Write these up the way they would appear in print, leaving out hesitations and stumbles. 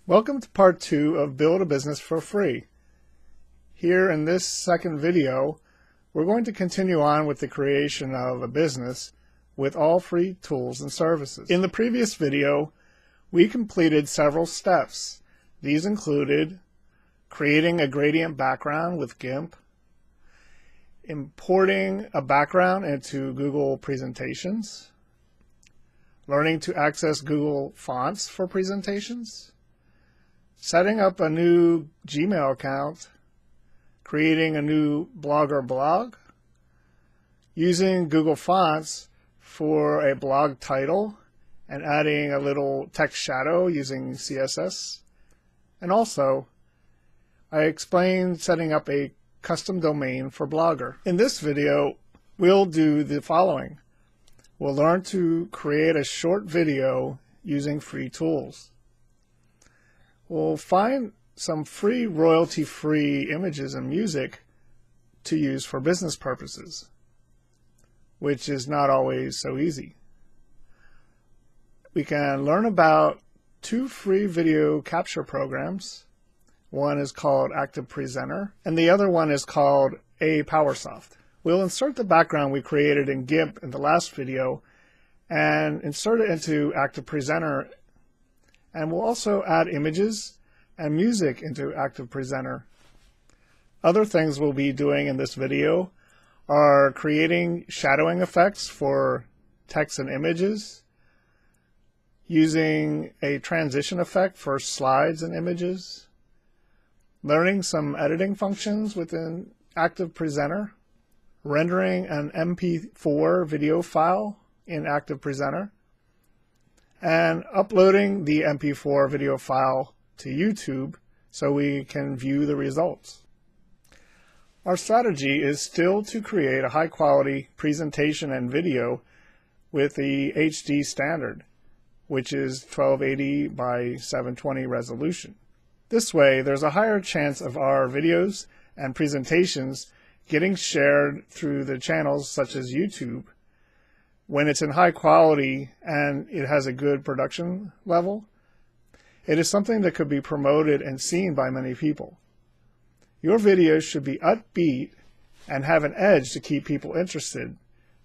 Welcome to part 2 of Build a Business for Free. Here in this second video, we're going to continue on with the creation of a business with all free tools and services. In the previous video, we completed several steps. These included creating a gradient background with GIMP, importing a background into Google Presentations, learning to access Google Fonts for presentations, setting up a new Gmail account, creating a new Blogger blog, using Google Fonts for a blog title, and adding a little text shadow using CSS. And also, I explained setting up a custom domain for Blogger. In this video, we'll do the following. We'll learn to create a short video using free tools. We'll find some free royalty-free images and music to use for business purposes, which is not always so easy. We can learn about 2 free video capture programs. One is called Active Presenter, and the other one is called Apowersoft. We'll insert the background we created in GIMP in the last video and insert it into Active Presenter, and we'll also add images and music into Active Presenter. Other things we'll be doing in this video are creating shadowing effects for text and images, using a transition effect for slides and images, learning some editing functions within Active Presenter, rendering an MP4 video file in Active Presenter, and uploading the MP4 video file to YouTube so we can view the results. Our strategy is still to create a high-quality presentation and video with the HD standard, which is 1280 by 720 resolution. This way, there's a higher chance of our videos and presentations getting shared through the channels such as YouTube when it's in high quality and it has a good production level. It is something that could be promoted and seen by many people. Your videos should be upbeat and have an edge to keep people interested.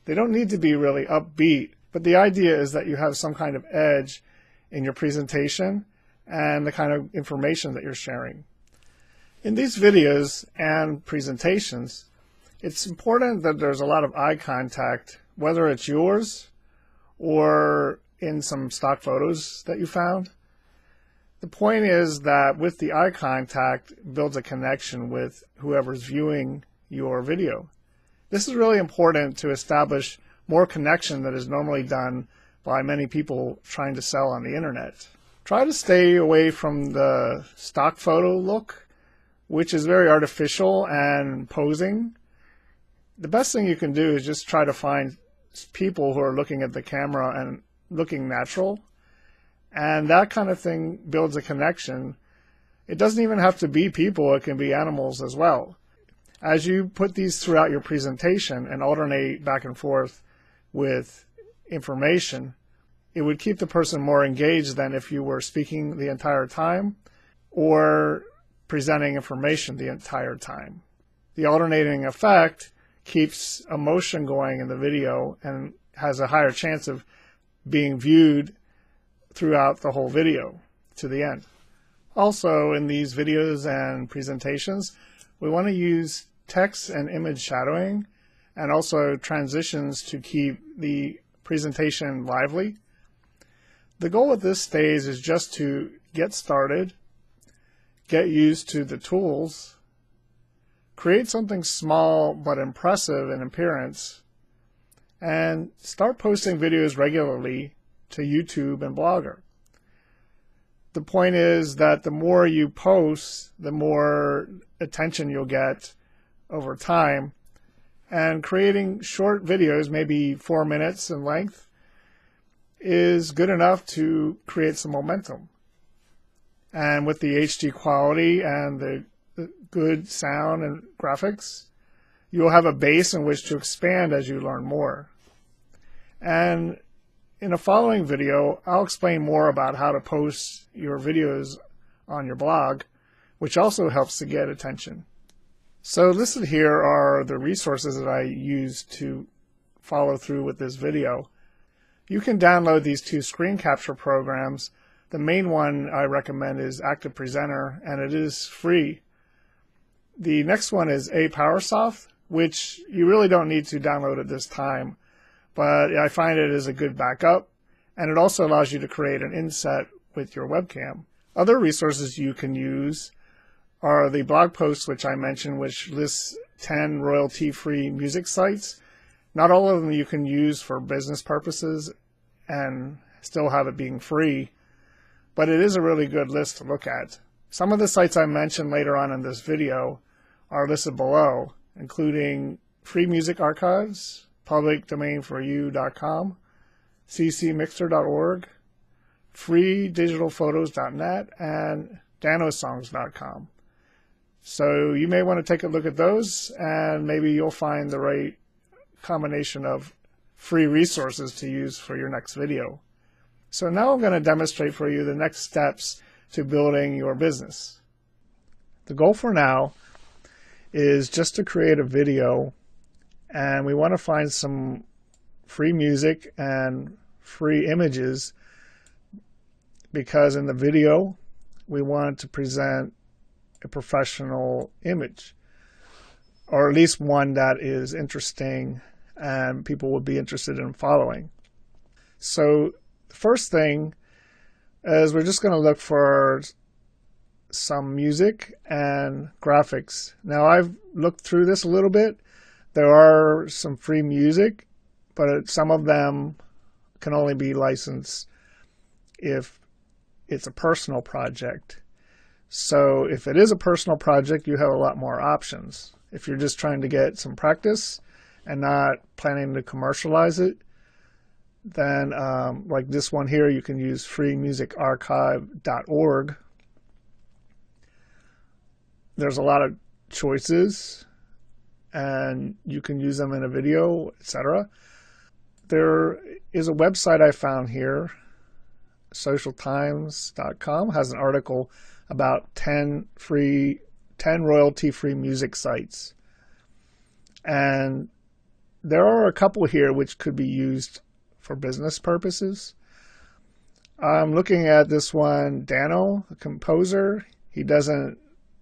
They don't need to be really upbeat, but the idea is that you have some kind of edge in your presentation and the kind of information that you're sharing. In these videos and presentations, it's important that there's a lot of eye contact, whether it's yours or in some stock photos that you found. The point is that with the eye contact builds a connection with whoever's viewing your video. This is really important to establish more connection that is normally done by many people trying to sell on the internet. Try to stay away from the stock photo look, which is very artificial and posing. The best thing you can do is just try to find people who are looking at the camera and looking natural. And that kind of thing builds a connection. It doesn't even have to be people, it can be animals as well. As you put these throughout your presentation and alternate back and forth with information, it would keep the person more engaged than if you were speaking the entire time or presenting information the entire time. The alternating effect keeps emotion going in the video and has a higher chance of being viewed throughout the whole video to the end. Also, in these videos and presentations, we want to use text and image shadowing and also transitions to keep the presentation lively. The goal at this stage is just to get started, get used to the tools, create something small but impressive in appearance, and start posting videos regularly to YouTube and Blogger. The point is that the more you post, the more attention you'll get over time. And creating short videos, maybe 4 minutes in length, is good enough to create some momentum. And with the HD quality and the good sound and graphics, you'll have a base in which to expand as you learn more. And in a following video, I'll explain more about how to post your videos on your blog, which also helps to get attention. So listed here are the resources that I use to follow through with this video. You can download these two screen capture programs. The main one I recommend is Active Presenter, and it is free. The next one is Apowersoft, which you really don't need to download at this time, but I find it is a good backup, and it also allows you to create an inset with your webcam. Other resources you can use are the blog posts which I mentioned, which lists 10 royalty-free music sites. Not all of them you can use for business purposes and still have it being free, but it is a really good list to look at. Some of the sites I mentioned later on in this video are listed below, including Free Music Archives, publicdomainforyou.com, ccmixter.org, Freedigitalphotos Net, and danosongs.com. So you may want to take a look at those, and maybe you'll find the right combination of free resources to use for your next video. So now I'm going to demonstrate for you the next steps to building your business. The goal for now is just to create a video, and we want to find some free music and free images, because in the video we want to present a professional image, or at least one that is interesting and people would be interested in following. So the first thing is we're just going to look for some music and graphics. Now I've looked through this a little bit. There are some free music, but some of them can only be licensed if it's a personal project. So if it is a personal project, you have a lot more options. If you're just trying to get some practice and not planning to commercialize it, then like this one here, you can use freemusicarchive.org. There's a lot of choices, and you can use them in a video, etc. There is a website I found here, socialtimes.com, has an article about 10 royalty-free music sites. And there are a couple here which could be used for business purposes. I'm looking at this one, Dano, the composer. He doesn't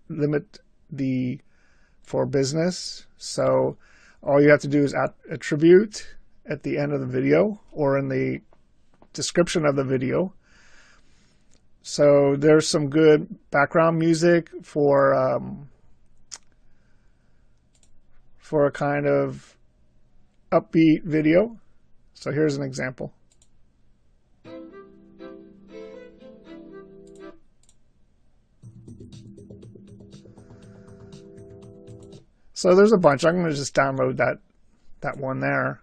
limit the for business, so all you have to do is attribute at the end of the video or in the description of the video. So there's some good background music for a kind of upbeat video. So here's an example. So there's a bunch. I'm going to just download that one there,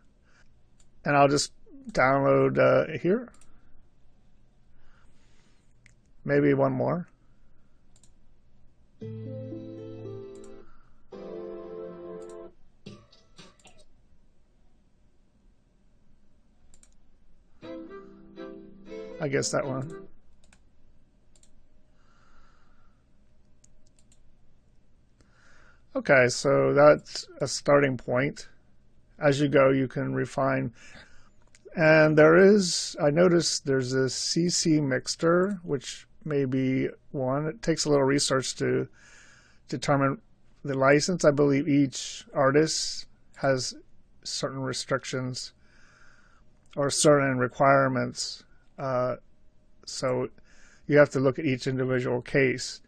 and I'll just download here. Maybe one more. I guess that one. Okay, so that's a starting point. As you go, you can refine. And there is, I noticed there's a CC Mixter, which may be one. It takes a little research to determine the license. I believe each artist has certain restrictions or certain requirements. So you have to look at each individual case.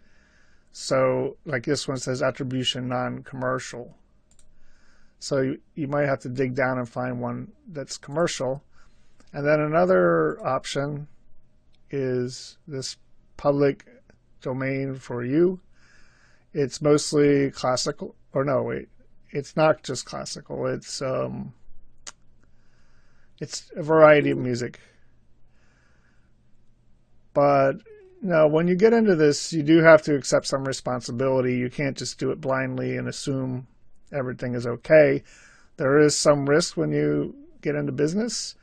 So like this one says attribution non-commercial. So you might have to dig down and find one that's commercial. And then another option is this public domain for you. It's mostly classical, or no, wait, it's not just classical. It's a variety of music. But no, when you get into this, you do have to accept some responsibility. You can't just do it blindly and assume everything is okay. There is some risk when you get into business.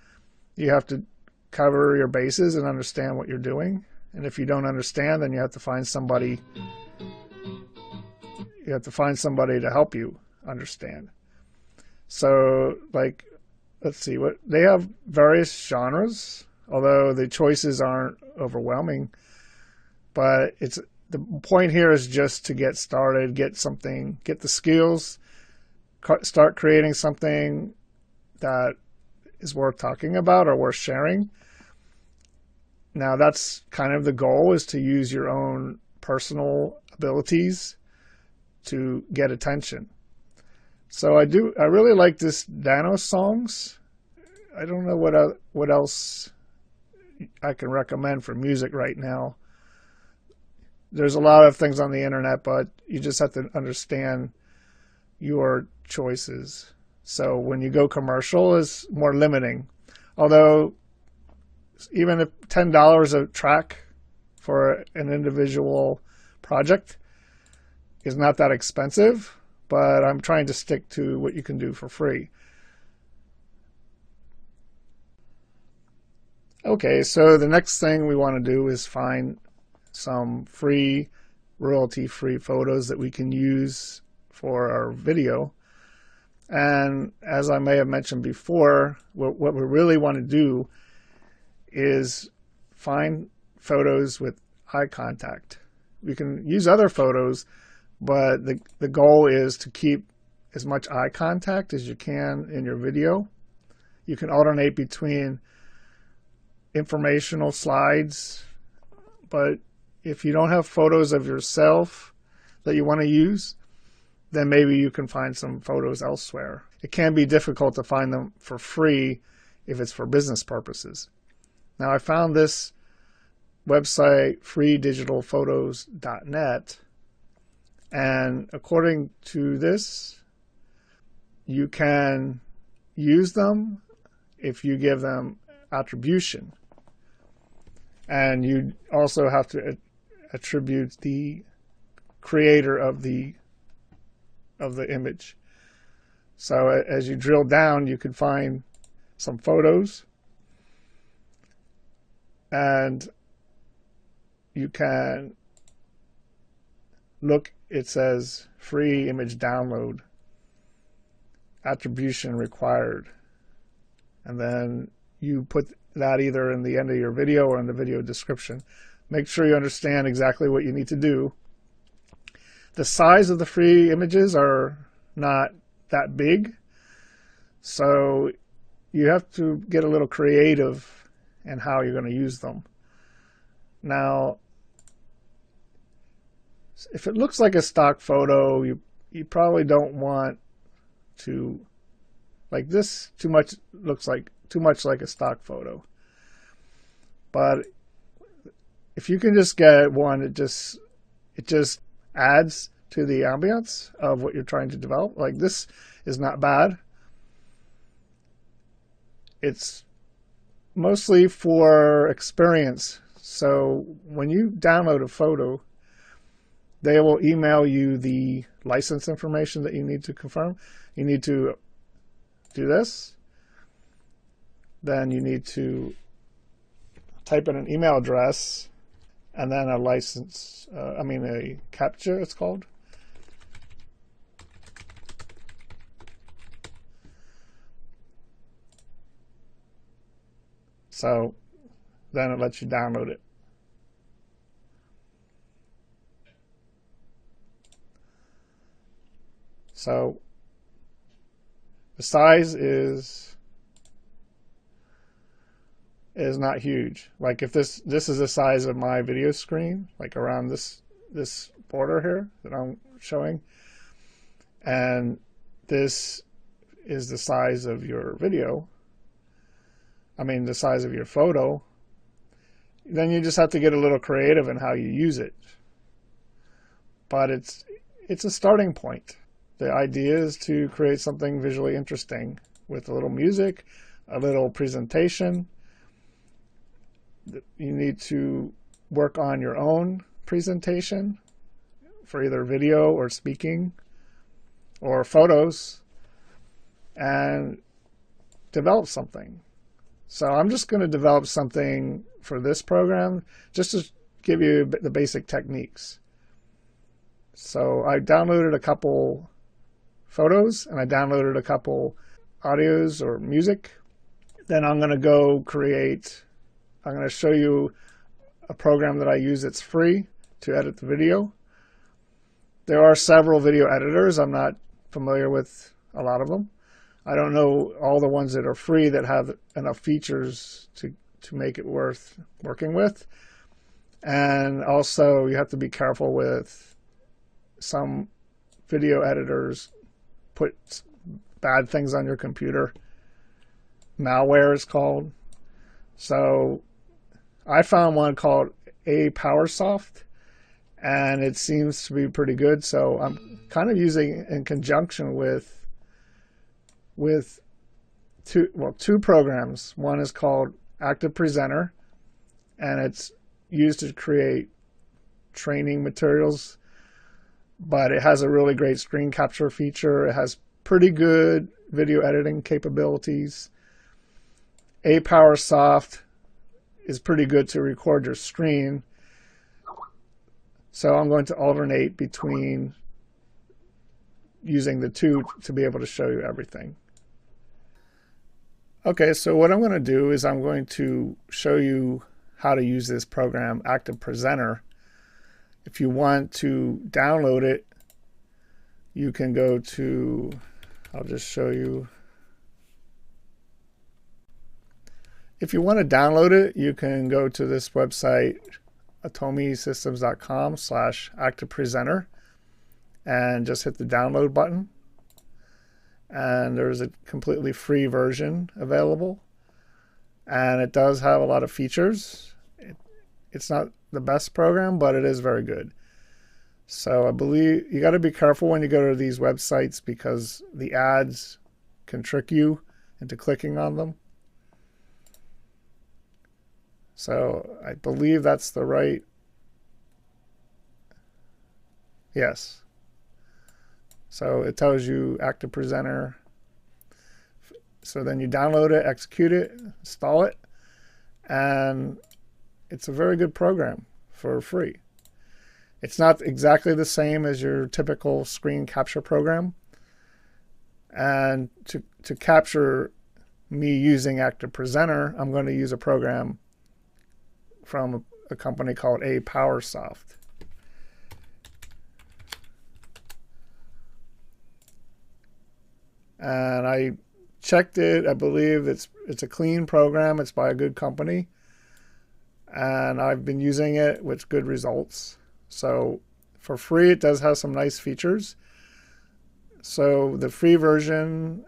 You have to cover your bases and understand what you're doing. And if you don't understand, then you have to find somebody. You have to find somebody to help you understand. So, like, let's see, what they have various genres, although the choices aren't overwhelming. But it's the point here is just to get started, get the skills, start creating something that is worth talking about or worth sharing. Now that's kind of the goal, is to use your own personal abilities to get attention. So I really like this Dano songs. I don't know what else I can recommend for music right now. There's a lot of things on the internet, but you just have to understand your choices. So when you go commercial is more limiting. Although even if $10 a track for an individual project is not that expensive, but I'm trying to stick to what you can do for free. Okay, so the next thing we want to do is find some free, royalty-free photos that we can use for our video. And as I may have mentioned before, what we really want to do is find photos with eye contact. We can use other photos, but the goal is to keep as much eye contact as you can in your video. You can alternate between informational slides, but if you don't have photos of yourself that you want to use, then maybe you can find some photos elsewhere. It can be difficult to find them for free if it's for business purposes. Now I found this website, Freedigitalphotos Net, and according to this, you can use them if you give them attribution. And you also have to attribute the creator of the image. So as you drill down, you can find some photos, and you can look, it says free image download, attribution required, and then you put that either in the end of your video or in the video description. Make sure you understand exactly what you need to do. The size of the free images are not that big, so you have to get a little creative in how you're going to use them. Now, if it looks like a stock photo, you probably don't want to, like this, looks like too much like a stock photo. But if you can just get one, it just adds to the ambience of what you're trying to develop. Like this is not bad. It's mostly for experience. So when you download a photo, they will email you the license information that you need to confirm. You need to do this. Then you need to type in an email address and then a license, a CAPTCHA it's called. So then it lets you download it. So the size is not huge. Like if this is the size of my video screen, like around this border here that I'm showing, and this is the size of your video, the size of your photo, then you just have to get a little creative in how you use it. But it's a starting point. The idea is to create something visually interesting with a little music, a little presentation. You need to work on your own presentation for either video or speaking or photos and develop something. So I'm just going to develop something for this program just to give you the basic techniques. So I downloaded a couple photos and I downloaded a couple audios or music. Then I'm going to go create, I'm going to show you a program that I use that's free to edit the video. There are several video editors. I'm not familiar with a lot of them. I don't know all the ones that are free that have enough features to make it worth working with. And also you have to be careful with some video editors put bad things on your computer. Malware is called. So I found one called Apowersoft, and it seems to be pretty good. So I'm kind of using it in conjunction with two programs. One is called Active Presenter, and it's used to create training materials, but it has a really great screen capture feature. It has pretty good video editing capabilities. Apowersoft is pretty good to record your screen. So I'm going to alternate between using the two to be able to show you everything. Okay, so what I'm going to do is I'm going to show you how to use this program, Active Presenter. If you want to download it, you can go to, I'll just show you. If you want to download it, you can go to this website, atomisystems.com/activepresenter, and just hit the download button. And there's a completely free version available. And it does have a lot of features. It's not the best program, but it is very good. So I believe you got to be careful when you go to these websites because the ads can trick you into clicking on them. So I believe that's the right. Yes. So it tells you Active Presenter. So then you download it, execute it, install it, and it's a very good program for free. It's not exactly the same as your typical screen capture program. And to capture me using Active Presenter, I'm going to use a program from a company called Apowersoft. And I checked it. I believe it's a clean program. It's by a good company. And I've been using it with good results. So for free, it does have some nice features. So the free version,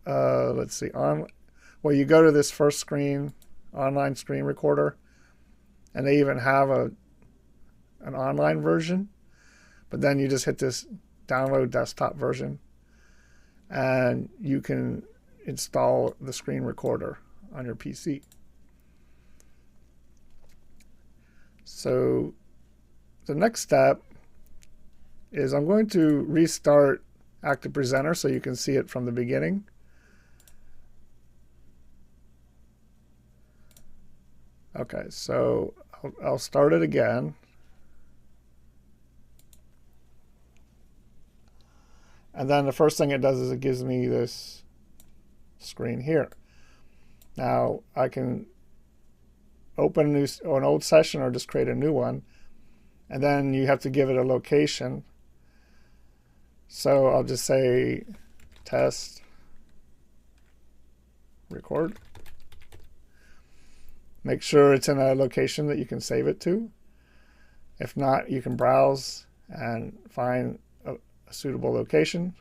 let's see, well, you go to this first screen, online screen recorder, and they even have an online version. But then you just hit this download desktop version, and you can install the screen recorder on your PC. So the next step is I'm going to restart Active Presenter so you can see it from the beginning. Okay, so I'll start it again. And then the first thing it does is it gives me this screen here. Now I can open an old session or just create a new one. And then you have to give it a location. So I'll just say test, record. Make sure it's in a location that you can save it to. If not, you can browse and find a suitable location.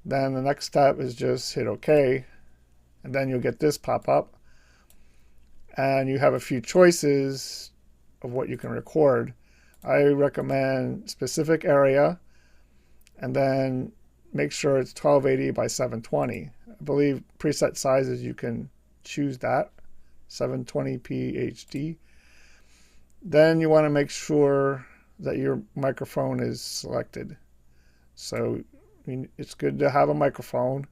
Then the next step is just hit OK, and then you'll get this pop up. And you have a few choices of what you can record. I recommend specific area, and then make sure it's 1280 by 720. I believe preset sizes you can choose that, 720p HD. Then you want to make sure that your microphone is selected. So it's good to have a microphone.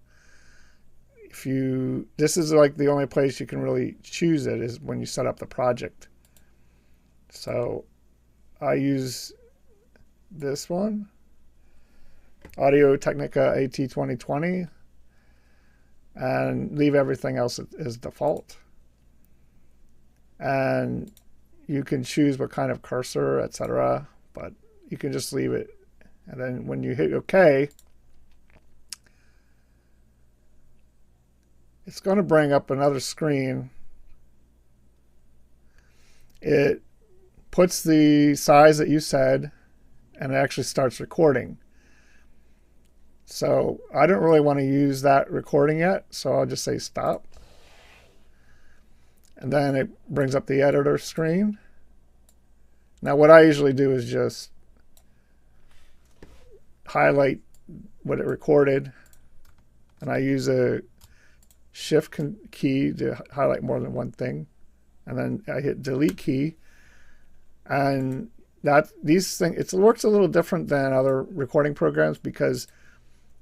this is like the only place you can really choose it is when you set up the project. So I use this one, Audio Technica AT2020, and leave everything else as default. And you can choose what kind of cursor, etc., but you can just leave it. And then when you hit OK, it's going to bring up another screen. It puts the size that you said, and it actually starts recording. So I don't really want to use that recording yet, so I'll just say stop. And then it brings up the editor screen. Now what I usually do is just highlight what it recorded, and I use a Shift key to highlight more than one thing, and then I hit Delete key, and it works a little different than other recording programs because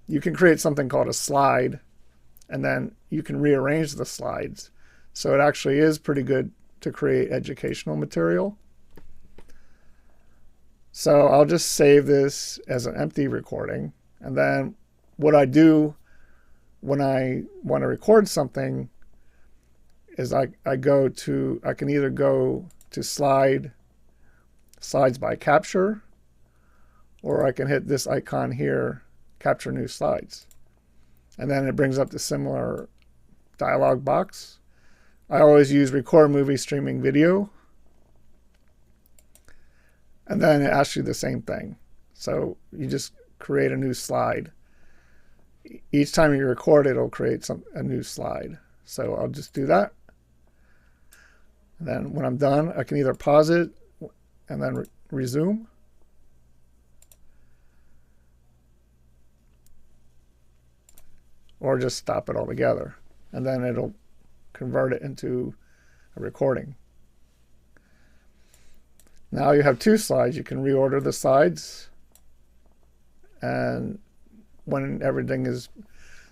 you can create something called a slide, and then you can rearrange the slides. So it actually is pretty good to create educational material. So I'll just save this as an empty recording, and then what I do when I want to record something is I can either go to slides by capture, or I can hit this icon here, capture new slides. And then it brings up the similar dialog box. I always use record movie streaming video. And then it asks you the same thing. So you just create a new slide. Each time you record, it'll create a new slide. So I'll just do that. And then when I'm done, I can either pause it and then resume. Or just stop it altogether. And then it'll convert it into a recording. Now you have two slides. You can reorder the slides. And when everything is,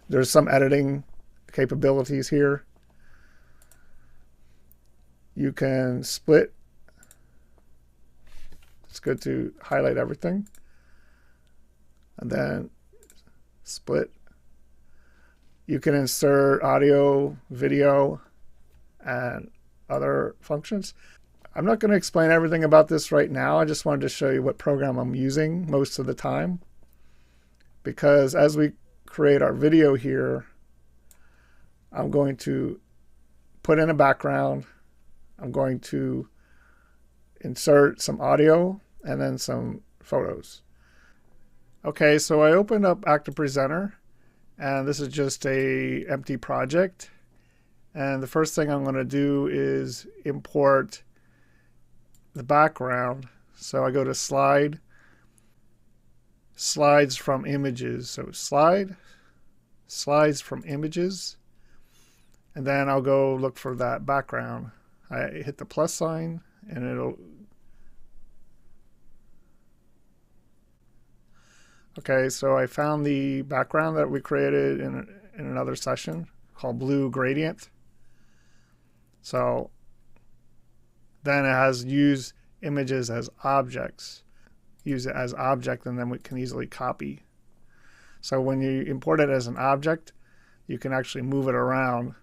there's some editing capabilities here. You can split. It's good to highlight everything. And then split. You can insert audio, video, and other functions. I'm not going to explain everything about this right now. I just wanted to show you what program I'm using most of the time. Because as we create our video here, I'm going to put in a background. I'm going to insert some audio and then some photos. Okay, so I opened up Active Presenter, and this is just an empty project. And the first thing I'm going to do is import the background. So I go to Slide, Slides from Images. So Slides from Images, and then I'll go look for that background. I hit the plus sign, and it'll. Okay, so I found the background that we created in another session called Blue Gradient. So then it has use images as objects. Use it as object, and then we can easily copy. So when you import it as an object, you can actually move it around.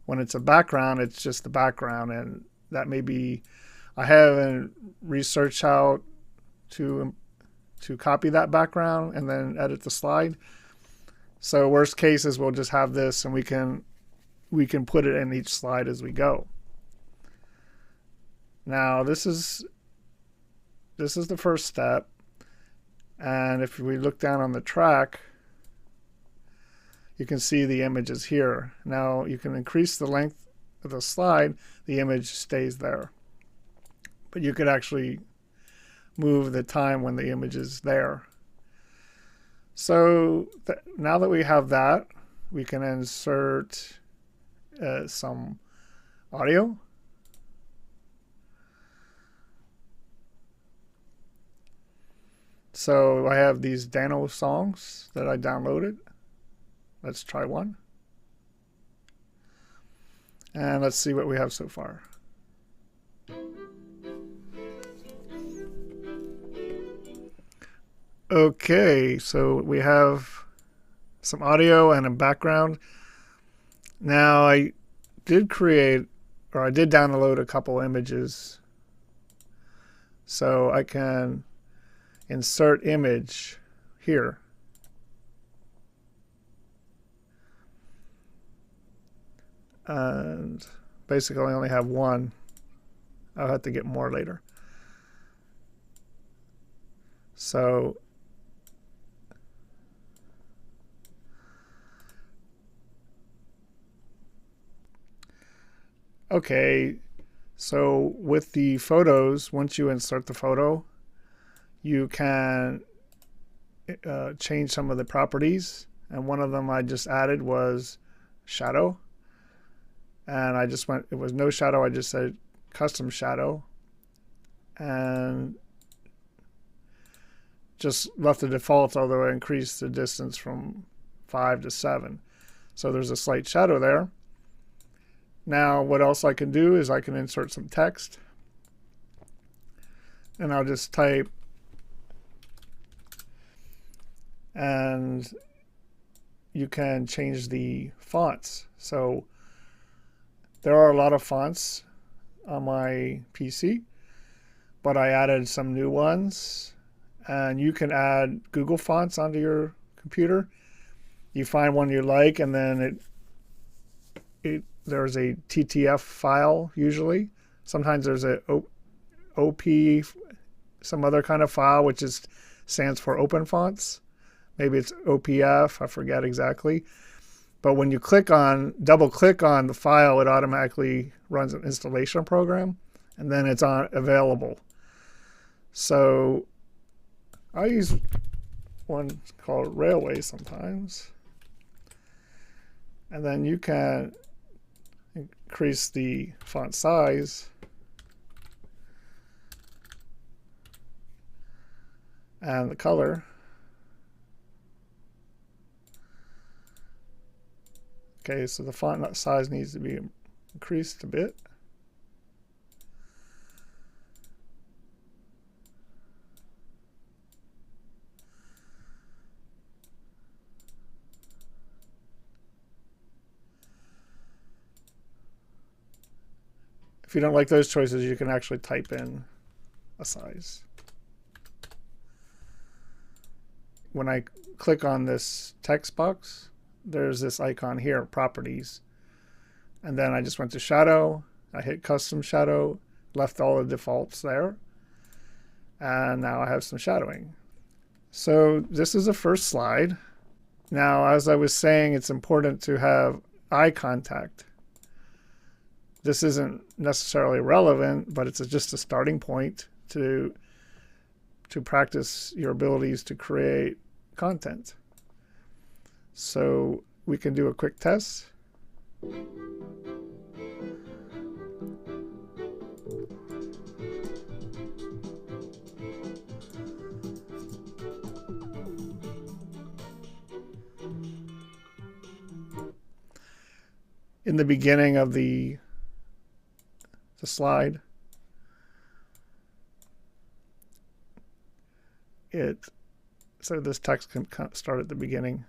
When it's a background, it's just the background, and that may be, I haven't researched how to copy that background and then edit the slide. So worst case is we'll just have this, and we can put it in each slide as we go. Now this is the first step, and if we look down on the track, you can see the images here. Now you can increase the length of the slide, the image stays there. But you could actually move the time when the image is there. So now that we have that, we can insert some audio. So I have these Dano songs that I downloaded. Let's try one. And let's see what we have so far. Okay, so we have some audio and a background. Now I did download a couple images. So I can insert image here. And basically I only have one. I'll have to get more later. So okay, so with the photos, once you insert the photo, you can change some of the properties. And one of them I just added was shadow. And I just went, it was no shadow, I just said custom shadow. And just left the default, although I increased the distance from 5 to 7. So there's a slight shadow there. Now what else I can do is I can insert some text. And I'll just type, and you can change the fonts. So there are a lot of fonts on my PC, but I added some new ones. And you can add Google fonts onto your computer. You find one you like, and then there's a TTF file usually. Sometimes there's a OP, some other kind of file, which stands for Open Fonts. Maybe it's OPF, I forget exactly. But when you double click on the file, it automatically runs an installation program, and then it's available. So I use one called Railway sometimes. And then you can increase the font size and the color. Okay, so the font size needs to be increased a bit. If you don't like those choices, you can actually type in a size. When I click on this text box, there's this icon here, Properties. And then I just went to Shadow. I hit Custom Shadow, left all the defaults there. And now I have some shadowing. So this is the first slide. Now, as I was saying, it's important to have eye contact. This isn't necessarily relevant, but it's just a starting point to practice your abilities to create content. So we can do a quick test. In the beginning of the slide, so this text can start at the beginning.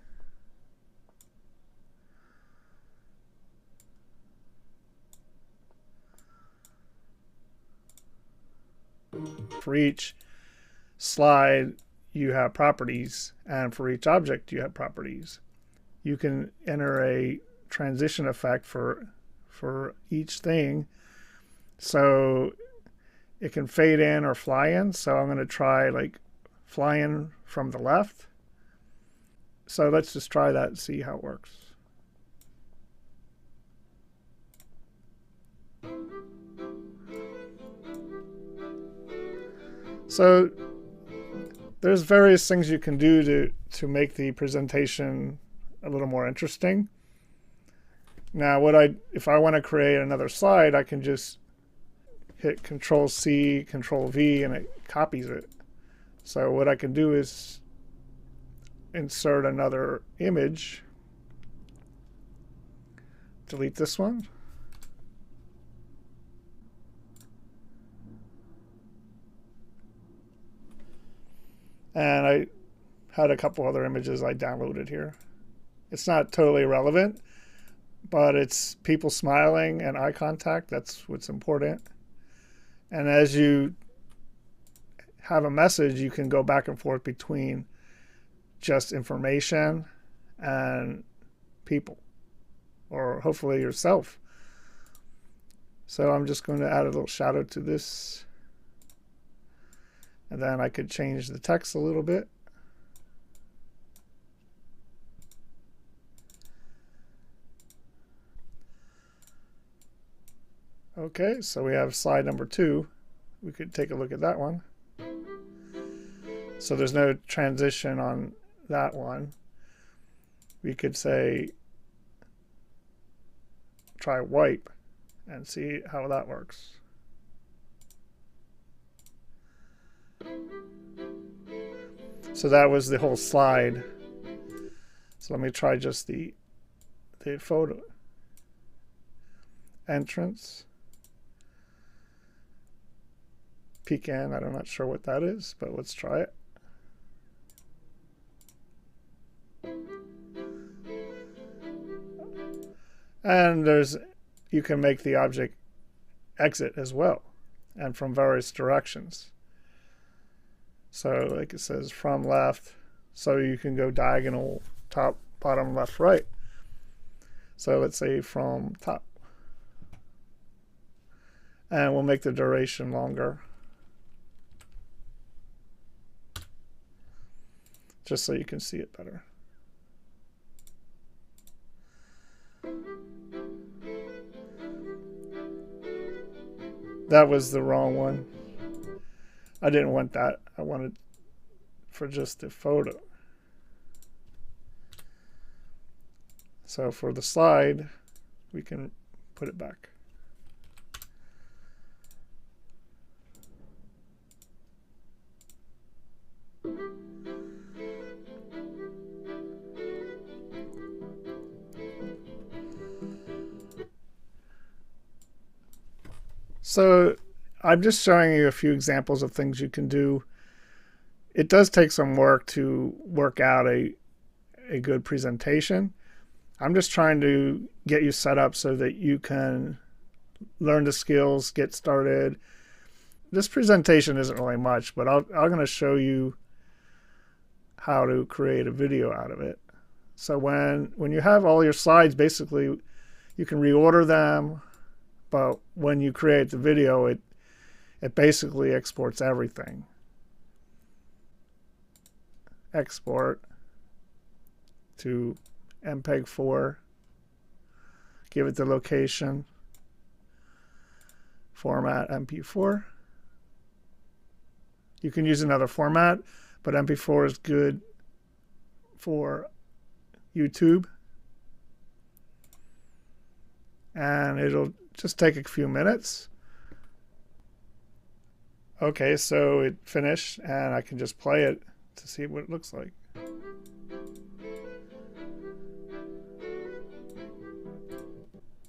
For each slide, you have properties, and for each object, you have properties. You can enter a transition effect for each thing, so it can fade in or fly in. So I'm going to try like fly in from the left. So let's just try that and see how it works. So there's various things you can do to make the presentation a little more interesting. Now, if I want to create another slide, I can just hit Control-C, Control-V, and it copies it. So what I can do is insert another image. Delete this one. And I had a couple other images I downloaded here. It's not totally relevant, but it's people smiling and eye contact. That's what's important. And as you have a message, you can go back and forth between just information and people, or hopefully yourself. So I'm just going to add a little shadow to this. And then I could change the text a little bit. Okay, so we have slide number 2. We could take a look at that one. So there's no transition on that one. We could say, try wipe and see how that works. So that was the whole slide. So let me try just the photo entrance. Peek in, I'm not sure what that is, but let's try it. And you can make the object exit as well, and from various directions. So like it says from left, so you can go diagonal, top, bottom, left, right. So let's say from top. And we'll make the duration longer, just so you can see it better. That was the wrong one. I didn't want that. I wanted for just the photo. So for the slide, we can put it back. So I'm just showing you a few examples of things you can do. It does take some work to work out a good presentation. I'm just trying to get you set up so that you can learn the skills, get started. This presentation isn't really much, but I'm going to show you how to create a video out of it. So when you have all your slides, basically you can reorder them, but when you create the video, it basically exports everything. Export to MPEG-4, give it the location, format MP4. You can use another format, but MP4 is good for YouTube. And it'll just take a few minutes. Okay, so it finished, and I can just play it to see what it looks like.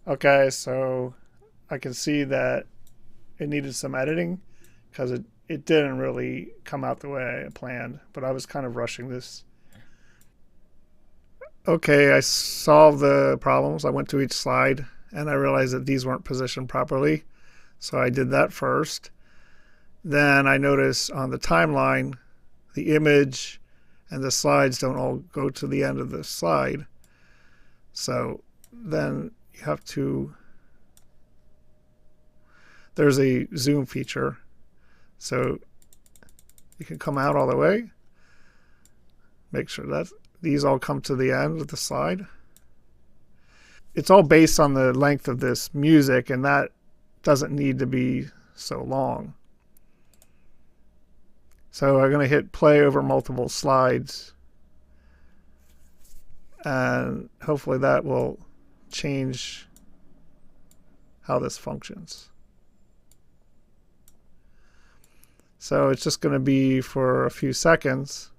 Okay, so I can see that it needed some editing because it didn't really come out the way I planned, but I was kind of rushing this. Okay, I solved the problems. I went to each slide and I realized that these weren't positioned properly. So I did that first. Then I noticed on the timeline, the image and the slides don't all go to the end of the slide. So then you have to, there's a zoom feature. So you can come out all the way. Make sure that these all come to the end of the slide. It's all based on the length of this music, and that doesn't need to be so long. So I'm going to hit play over multiple slides, and hopefully that will change how this functions. So it's just going to be for a few seconds.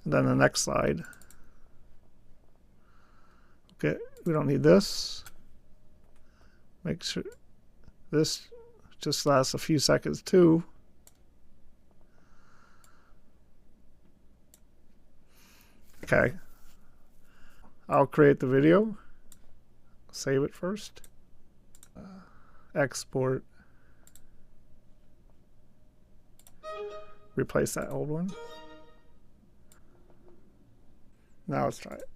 And then the next slide. we don't need this. Make sure this just lasts a few seconds too. Okay. I'll create the video. Save it first. Export. Replace that old one. Now let's try it.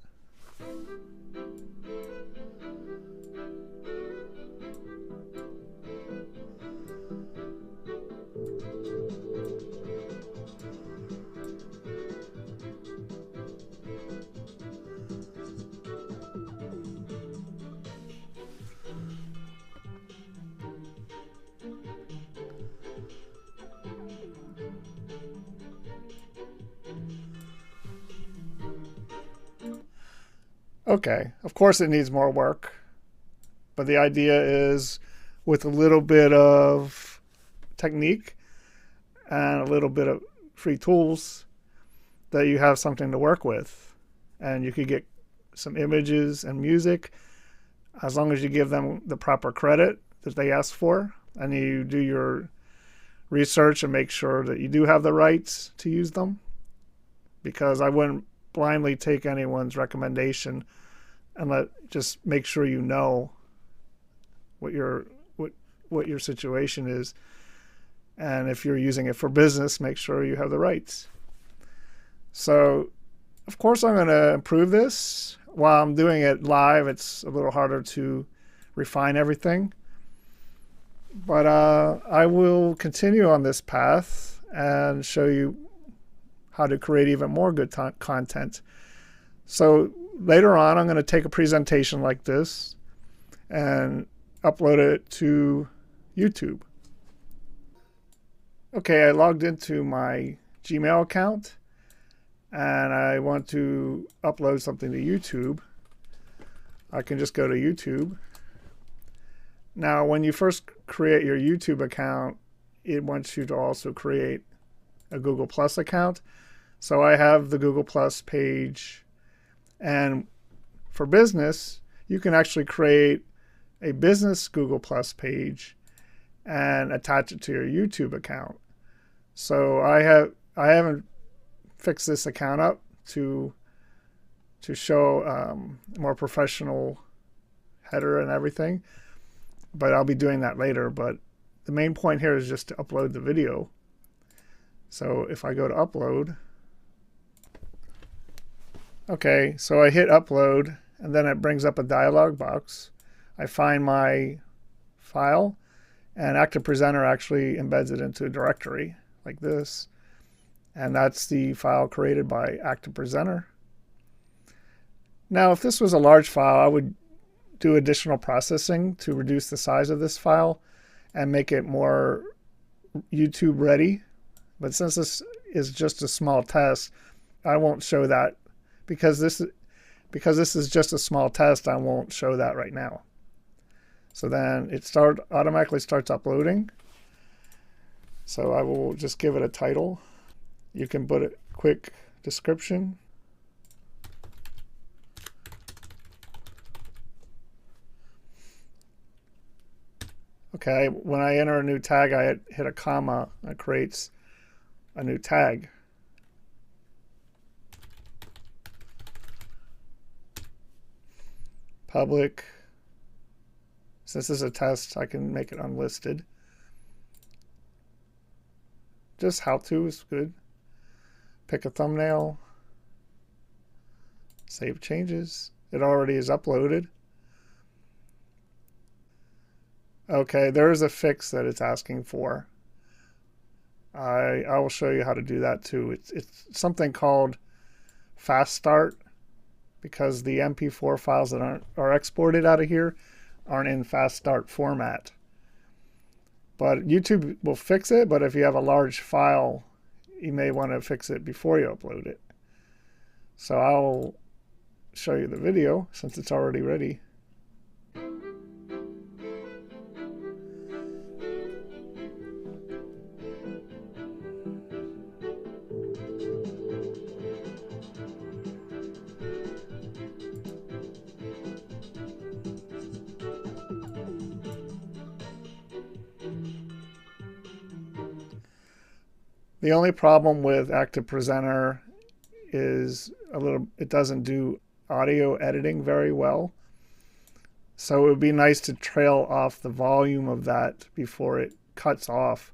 Okay, of course it needs more work, but the idea is with a little bit of technique and a little bit of free tools that you have something to work with, and you could get some images and music as long as you give them the proper credit that they ask for, and you do your research and make sure that you do have the rights to use them, because I wouldn't blindly take anyone's recommendation and just make sure you know what your situation is, and if you're using it for business, make sure you have the rights. So of course I'm going to improve this. While I'm doing it live, it's a little harder to refine everything, but I will continue on this path and show you how to create even more good content. So later on, I'm going to take a presentation like this and upload it to YouTube. Okay, I logged into my Gmail account and I want to upload something to YouTube. I can just go to YouTube. Now, when you first create your YouTube account, it wants you to also create a Google Plus account. So I have the Google Plus page, and for business, you can actually create a business Google Plus page and attach it to your YouTube account. So I haven't fixed this account up to show more professional header and everything, but I'll be doing that later. But the main point here is just to upload the video. So if I go to upload, okay, so I hit upload, and then it brings up a dialog box. I find my file, and Active Presenter actually embeds it into a directory like this. And that's the file created by Active Presenter. Now, if this was a large file, I would do additional processing to reduce the size of this file and make it more YouTube ready. But since this is just a small test, I won't show that. Because this is just a small test, I won't show that right now. So then it automatically starts uploading. So I will just give it a title. You can put a quick description. Okay, when I enter a new tag, I hit a comma, and it creates a new tag. Public. Since this is a test, I can make it unlisted. Just how to is good. Pick a thumbnail. Save changes. It already is uploaded. Okay, there is a fix that it's asking for. I will show you how to do that too. It's something called fast start, because the MP4 files that are exported out of here aren't in fast start format. But YouTube will fix it, but if you have a large file, you may want to fix it before you upload it. So I'll show you the video since it's already ready. The only problem with Active Presenter is it doesn't do audio editing very well. So it would be nice to trail off the volume of that before it cuts off.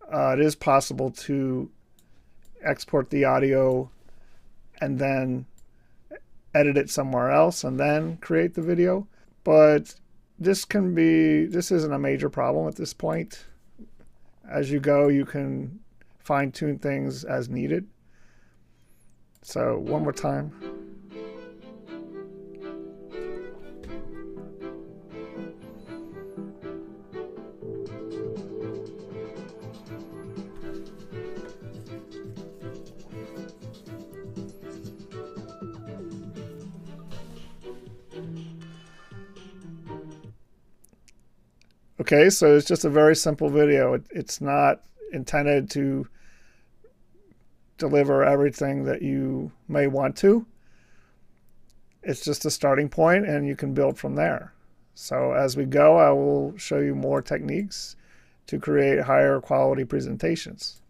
It is possible to export the audio and then edit it somewhere else and then create the video. But this isn't a major problem at this point. As you go, you can fine-tune things as needed. So one more time. Okay, so it's just a very simple video. It's not intended to deliver everything that you may want to. It's just a starting point, and you can build from there. So as we go, I will show you more techniques to create higher quality presentations.